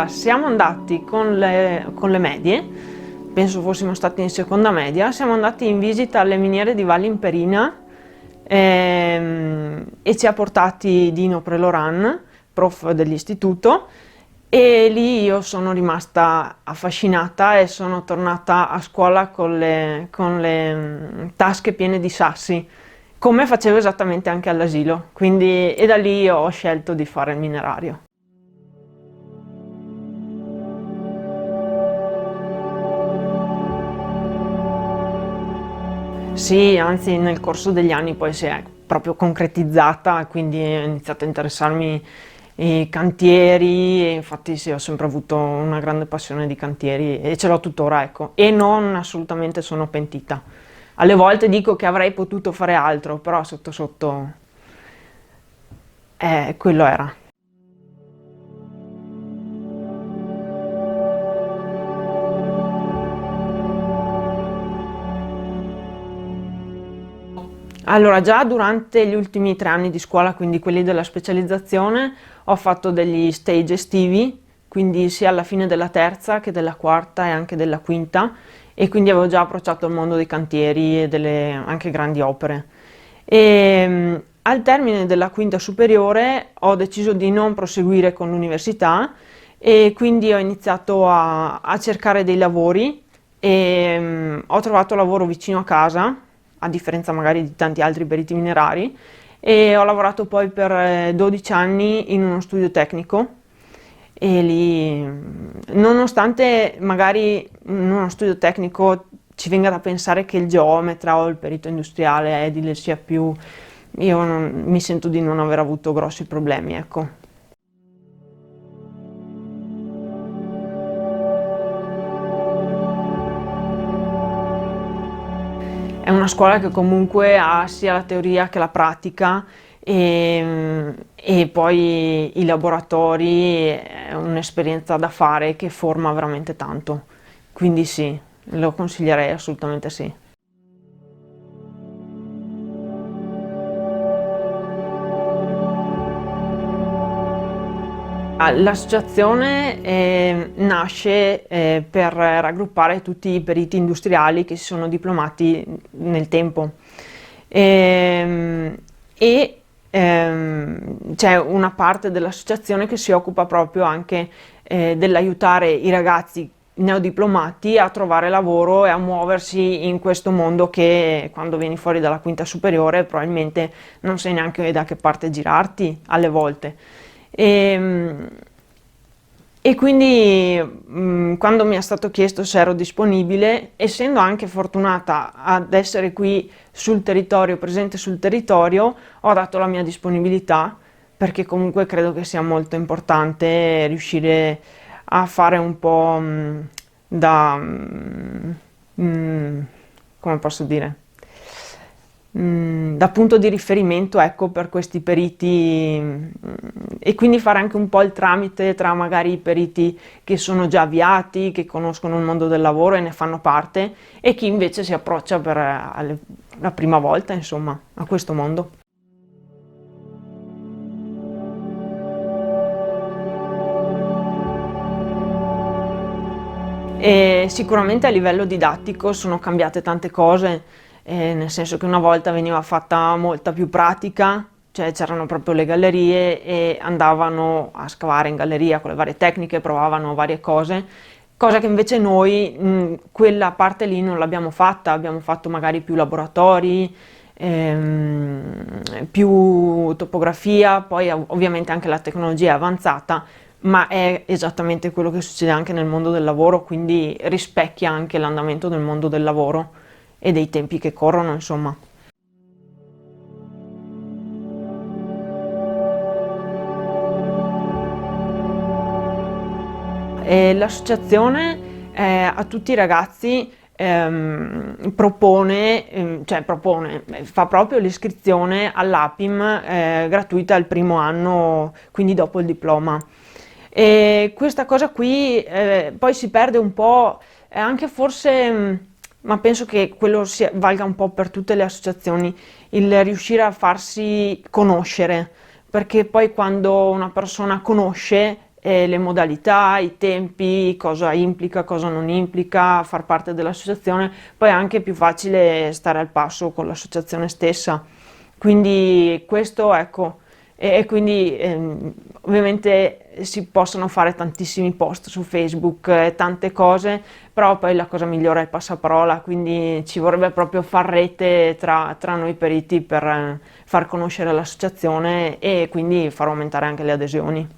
Siamo andati con le medie, penso fossimo stati in seconda media, siamo andati in visita alle miniere di Valle Imperina e ci ha portati Dino Preloran, prof dell'istituto, e lì io sono rimasta affascinata e sono tornata a scuola con le tasche piene di sassi, come facevo esattamente anche all'asilo, e da lì ho scelto di fare il minerario. Sì, anzi nel corso degli anni poi si è proprio concretizzata, quindi ho iniziato a interessarmi i cantieri e infatti sì, ho sempre avuto una grande passione di cantieri e ce l'ho tuttora, ecco, e non assolutamente sono pentita. Alle volte dico che avrei potuto fare altro, però sotto sotto quello era. Allora, già durante gli ultimi 3 anni di scuola, quindi quelli della specializzazione, ho fatto degli stage estivi, quindi sia alla fine della terza che della quarta e anche della quinta, e quindi avevo già approcciato il mondo dei cantieri e delle anche grandi opere. Al termine della quinta superiore ho deciso di non proseguire con l'università e quindi ho iniziato a cercare dei lavori e ho trovato lavoro vicino a casa, a differenza magari di tanti altri periti minerari, e ho lavorato poi per 12 anni in uno studio tecnico e lì, nonostante magari in uno studio tecnico ci venga da pensare che il geometra o il perito industriale edile sia più, mi sento di non aver avuto grossi problemi, ecco. È una scuola che comunque ha sia la teoria che la pratica e poi i laboratori è un'esperienza da fare che forma veramente tanto. Quindi sì, lo consiglierei assolutamente sì. L'associazione nasce per raggruppare tutti i periti industriali che si sono diplomati nel tempo c'è una parte dell'associazione che si occupa proprio anche dell'aiutare i ragazzi neodiplomati a trovare lavoro e a muoversi in questo mondo che quando vieni fuori dalla quinta superiore probabilmente non sai neanche da che parte girarti alle volte. E quindi quando mi è stato chiesto se ero disponibile, essendo anche fortunata ad essere qui sul territorio, presente sul territorio, ho dato la mia disponibilità perché comunque credo che sia molto importante riuscire a fare un po' come posso dire? Da punto di riferimento, ecco, per questi periti e quindi fare anche un po' il tramite tra magari i periti che sono già avviati, che conoscono il mondo del lavoro e ne fanno parte, e chi invece si approccia per la prima volta, insomma, a questo mondo. E sicuramente a livello didattico sono cambiate tante cose, nel senso che una volta veniva fatta molta più pratica, cioè c'erano proprio le gallerie e andavano a scavare in galleria con le varie tecniche, provavano varie cose, cosa che invece noi quella parte lì non l'abbiamo fatta, abbiamo fatto magari più laboratori, più topografia, poi ovviamente anche la tecnologia è avanzata, ma è esattamente quello che succede anche nel mondo del lavoro, quindi rispecchia anche l'andamento del mondo del lavoro e dei tempi che corrono, insomma. L'associazione a tutti i ragazzi fa proprio l'iscrizione all'APIM gratuita il primo anno, quindi dopo il diploma. E questa cosa qui poi si perde un po', anche forse, ma penso che quello valga un po' per tutte le associazioni, il riuscire a farsi conoscere, perché poi quando una persona conosce le modalità, i tempi, cosa implica, cosa non implica far parte dell'associazione, poi è anche più facile stare al passo con l'associazione stessa. Quindi questo, ecco, e quindi ovviamente si possono fare tantissimi post su Facebook, tante cose, però poi la cosa migliore è il passaparola, quindi ci vorrebbe proprio far rete tra noi periti per far conoscere l'associazione e quindi far aumentare anche le adesioni.